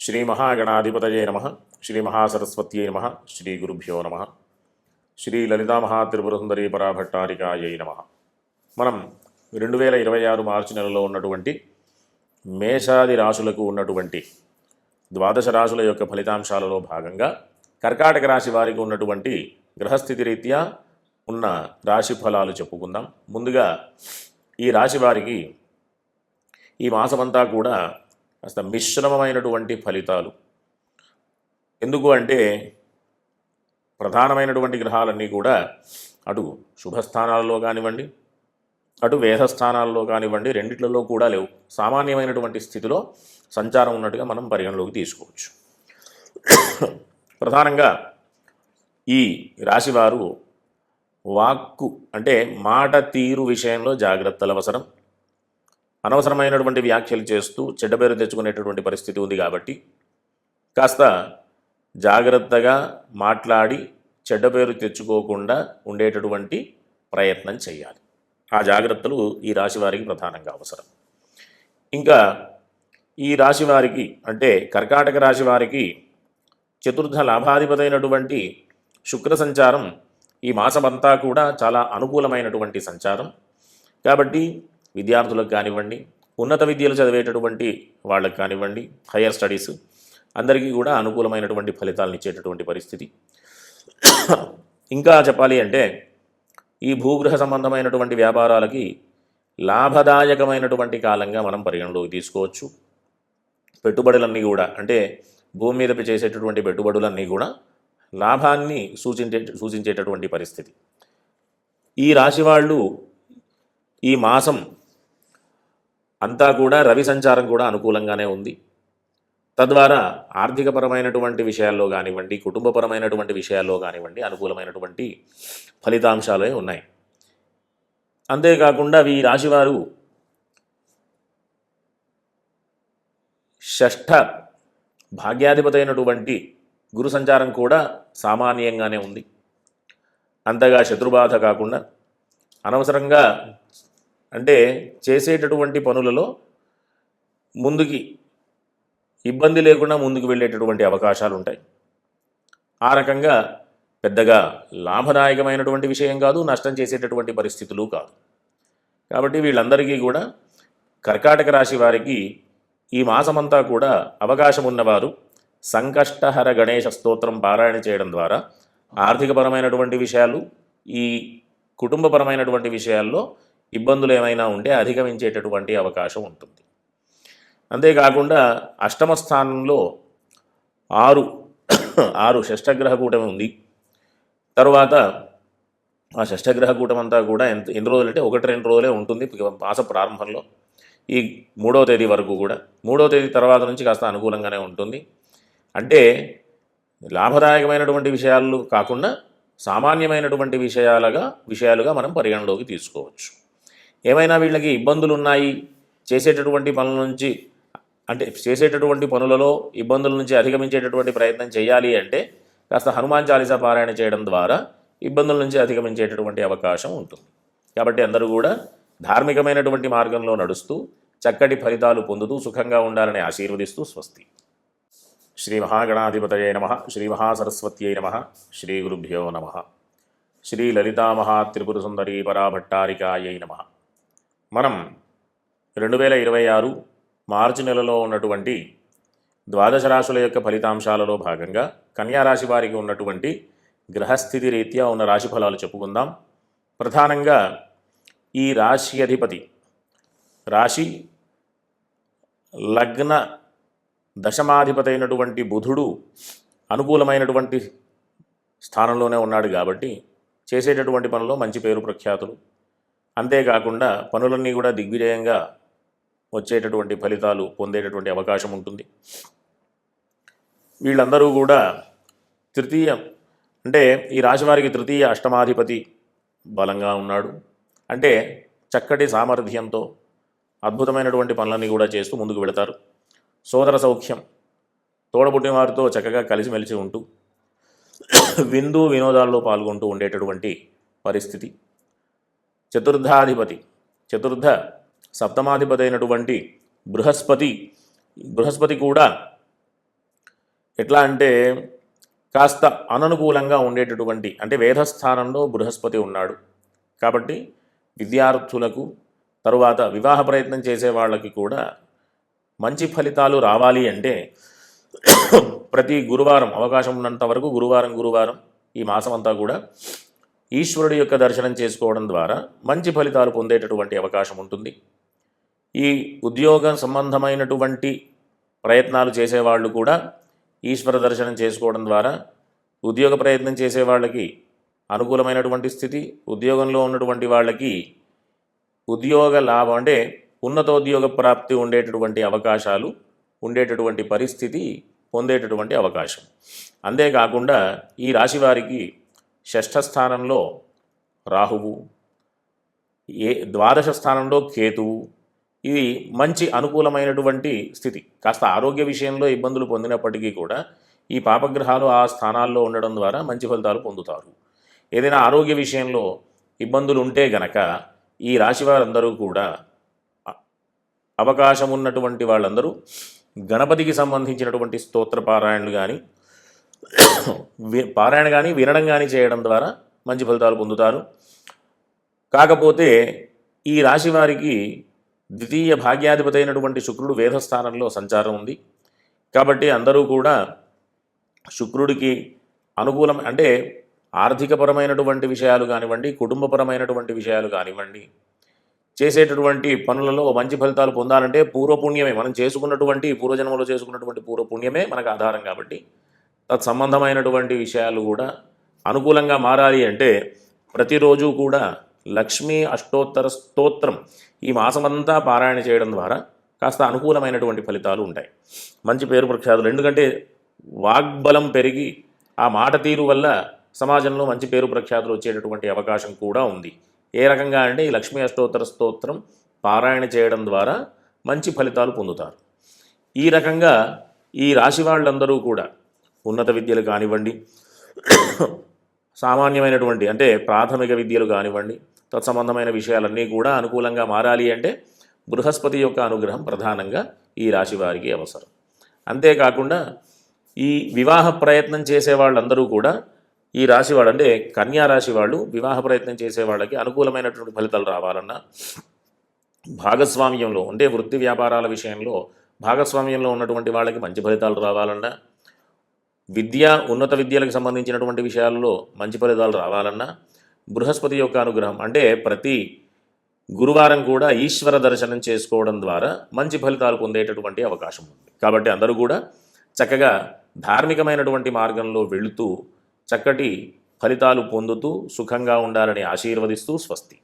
శ్రీ మహాగణాధిపతయే నమః. శ్రీ మహాసరస్వత్యై నమః. శ్రీ గురుభ్యో నమః. శ్రీ లలితామహాత్రిపురసుందరీ పరాభట్టారికాయై నమః. మనం 2026 మార్చి నెలలో ఉన్నటువంటి మేషాది రాశులకు ఉన్నటువంటి ద్వాదశ రాశుల యొక్క ఫలితాంశాలలో భాగంగా కర్కాటక రాశి వారికి ఉన్నటువంటి గ్రహస్థితి రీత్యా ఉన్న రాశి ఫలాలు చెప్పుకుందాం. ముందుగా ఈ రాశి వారికి ఈ మాసమంతా కూడా కాస్త మిశ్రమమైనటువంటి ఫలితాలు. ఎందుకు అంటే ప్రధానమైనటువంటి గ్రహాలన్నీ కూడా అటు శుభస్థానాల్లో కానివ్వండి, అటు వేధస్థానాల్లో కానివ్వండి, రెండిట్లలో కూడా లేవు. సామాన్యమైనటువంటి స్థితిలో సంచారం ఉన్నట్టుగా మనం పరిగణలోకి తీసుకోవచ్చు. ప్రధానంగా ఈ రాశివారు వాక్కు అంటే మాట తీరు విషయంలో జాగ్రత్తలు అవసరం. అనవసరమైనటువంటి వ్యాఖ్యలు చేస్తూ చెడ్డ పేరు తెచ్చుకునేటటువంటి పరిస్థితి ఉంది కాబట్టి కాస్త జాగ్రత్తగా మాట్లాడి చెడ్డ పేరు తెచ్చుకోకుండా ఉండేటటువంటి ప్రయత్నం చేయాలి. ఆ జాగ్రత్తలు ఈ రాశి వారికి ప్రధానంగా అవసరం. ఇంకా ఈ రాశి వారికి అంటే కర్కాటక రాశి వారికి చతుర్థ లాభాధిపతైనటువంటి శుక్ర సంచారం ఈ మాసమంతా కూడా చాలా అనుకూలమైనటువంటి సంచారం. కాబట్టి విద్యార్థులకు కానివ్వండి, ఉన్నత విద్యలు చదివేటటువంటి వాళ్ళకి కానివ్వండి, హయ్యర్ స్టడీస్ అందరికీ కూడా అనుకూలమైనటువంటి ఫలితాలను ఇచ్చేటటువంటి పరిస్థితి. ఇంకా చెప్పాలి అంటే ఈ భూగృహ సంబంధమైనటువంటి వ్యాపారాలకి లాభదాయకమైనటువంటి కాలంగా మనం పరిగణలోకి తీసుకోవచ్చు. పెట్టుబడులన్నీ కూడా అంటే భూమి మీద చేసేటటువంటి పెట్టుబడులన్నీ కూడా లాభాన్ని సూచించేటటువంటి పరిస్థితి. ఈ రాశి వాళ్ళు ఈ మాసం అంతా కూడా రవి సంచారం కూడా అనుకూలంగానే ఉంది. తద్వారా ఆర్థికపరమైనటువంటి విషయాల్లో కానివ్వండి, కుటుంబపరమైనటువంటి విషయాల్లో కానివ్వండి అనుకూలమైనటువంటి ఫలితాంశాలే ఉన్నాయి. అంతేకాకుండా ఈ రాశివారు షష్ఠ భాగ్యాధిపతైనటువంటి గురు సంచారం కూడా సామాన్యంగానే ఉంది. అంతగా శత్రుబాధ కాకుండా అనవసరంగా అంటే చేసేటటువంటి పనులలో ముందుకి ఇబ్బంది లేకుండా ముందుకు వెళ్ళేటటువంటి అవకాశాలు ఉంటాయి. ఆ రకంగా పెద్దగా లాభదాయకమైనటువంటి విషయం కాదు, నష్టం చేసేటటువంటి పరిస్థితులు కాదు. కాబట్టి వీళ్ళందరికీ కూడా కర్కాటక రాశి వారికి ఈ మాసమంతా కూడా అవకాశం ఉన్నవారు సంకష్టహర గణేశ స్తోత్రం పారాయణ చేయడం ద్వారా ఆర్థికపరమైనటువంటి విషయాలు, ఈ కుటుంబపరమైనటువంటి విషయాల్లో ఇబ్బందులు ఏమైనా ఉంటే అధిగమించేటటువంటి అవకాశం ఉంటుంది. అంతేకాకుండా అష్టమ స్థానంలో ఆరు షష్ఠగ్రహ కూటమి ఉంది. తరువాత ఆ షష్ఠగ్రహ కూటమి అంతా కూడా ఎన్ని రోజులు అంటే 1-2 రోజులే ఉంటుంది మాస ప్రారంభంలో. ఈ 3వ తేదీ వరకు కూడా 3వ తేదీ తర్వాత నుంచి కాస్త అనుకూలంగానే ఉంటుంది. అంటే లాభదాయకమైనటువంటి విషయాలు కాకుండా సామాన్యమైనటువంటి విషయాలుగా మనం పరిగణలోకి తీసుకోవచ్చు. ఏమైనా వీళ్ళకి ఇబ్బందులు ఉన్నాయి, చేసేటటువంటి పనులలో ఇబ్బందుల నుంచి అధిగమించేటటువంటి ప్రయత్నం చేయాలి అంటే కాస్త హనుమాన్ చాలీసా పారాయణ చేయడం ద్వారా ఇబ్బందుల నుంచి అధిగమించేటటువంటి అవకాశం ఉంటుంది. కాబట్టి అందరూ కూడా ధార్మికమైనటువంటి మార్గంలో నడుస్తూ చక్కటి ఫలితాలు పొందుతూ సుఖంగా ఉండాలని ఆశీర్వదిస్తూ స్వస్తి. శ్రీ మహాగణాధిపతయే నమః. శ్రీ మహాసరస్వత్యై నమః. శ్రీ గురుభ్యో నమః. శ్రీ లలితామహాత్రిపురసుందరీ పరాభట్టారికాయై నమః. మనం 2026 మార్చి నెలలో ఉన్నటువంటి ద్వాదశ రాశుల యొక్క ఫలితాంశాలలో భాగంగా కన్యారాశి వారికి ఉన్నటువంటి గ్రహస్థితి రీత్యా ఉన్న రాశి ఫలాలు చెప్పుకుందాం. ప్రధానంగా ఈ రాశి అధిపతి రాశి లగ్న దశమాధిపతైనటువంటి బుధుడు అనుకూలమైనటువంటి స్థానంలోనే ఉన్నాడు కాబట్టి చేసేటటువంటి పనుల్లో మంచి పేరు ప్రఖ్యాతులు, అంతేకాకుండా పనులన్నీ కూడా దిగ్విజయంగా వచ్చేటటువంటి ఫలితాలు పొందేటటువంటి అవకాశం ఉంటుంది. వీళ్ళందరూ కూడా అంటే ఈ రాశివారికి తృతీయ అష్టమాధిపతి బలంగా ఉన్నాడు. అంటే చక్కటి సామర్థ్యంతో అద్భుతమైనటువంటి పనులన్నీ కూడా చేస్తూ ముందుకు వెళతారు. సోదర సౌఖ్యం, తోడబుట్టిన వారితో చక్కగా కలిసిమెలిసి ఉంటూ విందు వినోదాల్లో పాల్గొంటూ ఉండేటటువంటి పరిస్థితి. చతుర్థ సప్తమాధిపతి అయినటువంటి బృహస్పతి కూడా ఎట్లా అంటే కాస్త అననుకూలంగా ఉండేటటువంటి, అంటే వేధస్థానంలో బృహస్పతి ఉన్నాడు కాబట్టి విద్యార్థులకు, తరువాత వివాహ ప్రయత్నం చేసే వాళ్ళకి కూడా మంచి ఫలితాలు రావాలి అంటే ప్రతి గురువారం అవకాశం ఉన్నంత వరకు గురువారం ఈ మాసం అంతా కూడా ఈశ్వరుడి యొక్క దర్శనం చేసుకోవడం ద్వారా మంచి ఫలితాలు పొందేటటువంటి అవకాశం ఉంటుంది. ఈ ఉద్యోగ సంబంధమైనటువంటి ప్రయత్నాలు చేసేవాళ్ళు కూడా ఈశ్వర దర్శనం చేసుకోవడం ద్వారా ఉద్యోగ ప్రయత్నం చేసే వాళ్ళకి అనుకూలమైనటువంటి స్థితి, ఉద్యోగంలో ఉన్నటువంటి వాళ్ళకి ఉద్యోగ లాభం అంటే ఉన్నతోద్యోగ ప్రాప్తి ఉండేటటువంటి అవకాశాలు, ఉండేటటువంటి పరిస్థితి పొందేటటువంటి అవకాశం. అంతేకాకుండా ఈ రాశి వారికి షష్ఠ స్థానంలో రాహువు, ద్వాదశ స్థానంలో కేతువు, ఇది మంచి అనుకూలమైనటువంటి స్థితి. కాస్త ఆరోగ్య విషయంలో ఇబ్బందులు పొందినప్పటికీ కూడా ఈ పాపగ్రహాలు ఆ స్థానాల్లో ఉండడం ద్వారా మంచి ఫలితాలు పొందుతారు. ఏదైనా ఆరోగ్య విషయంలో ఇబ్బందులు ఉంటే గనక ఈ రాశి వారందరూ కూడా, అవకాశం ఉన్నటువంటి వాళ్ళందరూ గణపతికి సంబంధించినటువంటి స్తోత్ర పారాయణలు కానీ వినడం కానీ చేయడం ద్వారా మంచి ఫలితాలు పొందుతారు. కాకపోతే ఈ రాశి వారికి ద్వితీయ భాగ్యాధిపతి అయినటువంటి శుక్రుడు వేధస్థానంలో సంచారం ఉంది కాబట్టి అందరూ కూడా శుక్రుడికి అనుకూలం, అంటే ఆర్థికపరమైనటువంటి విషయాలు కానివ్వండి, కుటుంబపరమైనటువంటి విషయాలు కానివ్వండి, చేసేటటువంటి పనులలో మంచి ఫలితాలు పొందాలంటే పూర్వపుణ్యమే, మనం చేసుకున్నటువంటి పూర్వజన్మలో చేసుకున్నటువంటి పూర్వపుణ్యమే మనకు ఆధారం. కాబట్టి తత్సంబంధమైనటువంటి విషయాలు కూడా అనుకూలంగా మారాలి అంటే ప్రతిరోజు కూడా లక్ష్మీ అష్టోత్తర స్తోత్రం ఈ మాసమంతా పారాయణ చేయడం ద్వారా కాస్త అనుకూలమైనటువంటి ఫలితాలు ఉంటాయి, మంచి పేరు ప్రఖ్యాతులు. ఎందుకంటే వాగ్బలం పెరిగి ఆ మాట తీరు వల్ల సమాజంలో మంచి పేరు ప్రఖ్యాతులు వచ్చేటటువంటి అవకాశం కూడా ఉంది. ఏ రకంగా అంటే ఈ లక్ష్మీ అష్టోత్తర స్తోత్రం పారాయణ చేయడం ద్వారా మంచి ఫలితాలు పొందుతారు. ఈ రకంగా ఈ రాశి వాళ్ళందరూ కూడా ఉన్నత విద్యలు కానివ్వండి, సామాన్యమైనటువంటి అంటే ప్రాథమిక విద్యలు కానివ్వండి, తత్సంబంధమైన విషయాలన్నీ కూడా అనుకూలంగా మారాలి అంటే బృహస్పతి యొక్క అనుగ్రహం ప్రధానంగా ఈ రాశి వారికి అవసరం. అంతేకాకుండా ఈ వివాహ ప్రయత్నం చేసే వాళ్ళందరూ కూడా ఈ రాశి వాళ్ళు, అంటే కన్యా రాశి వాళ్ళు వివాహ ప్రయత్నం చేసే వాళ్ళకి అనుకూలమైనటువంటి ఫలితాలు రావాలన్నా, భాగస్వామ్యంలో అంటే వృత్తి వ్యాపారాల విషయంలో భాగస్వామ్యంలో ఉన్నటువంటి వాళ్ళకి మంచి ఫలితాలు రావాలన్నా, ఉన్నత విద్యలకు సంబంధించినటువంటి విషయాల్లో మంచి ఫలితాలు రావాలన్నా బృహస్పతి యొక్క అనుగ్రహం, అంటే ప్రతి గురువారం కూడా ఈశ్వర దర్శనం చేసుకోవడం ద్వారా మంచి ఫలితాలు పొందేటటువంటి అవకాశం ఉంది. కాబట్టి అందరూ కూడా చక్కగా ధార్మికమైనటువంటి మార్గంలో వెళుతూ చక్కటి ఫలితాలు పొందుతూ సుఖంగా ఉండాలని ఆశీర్వదిస్తూ స్వస్తి.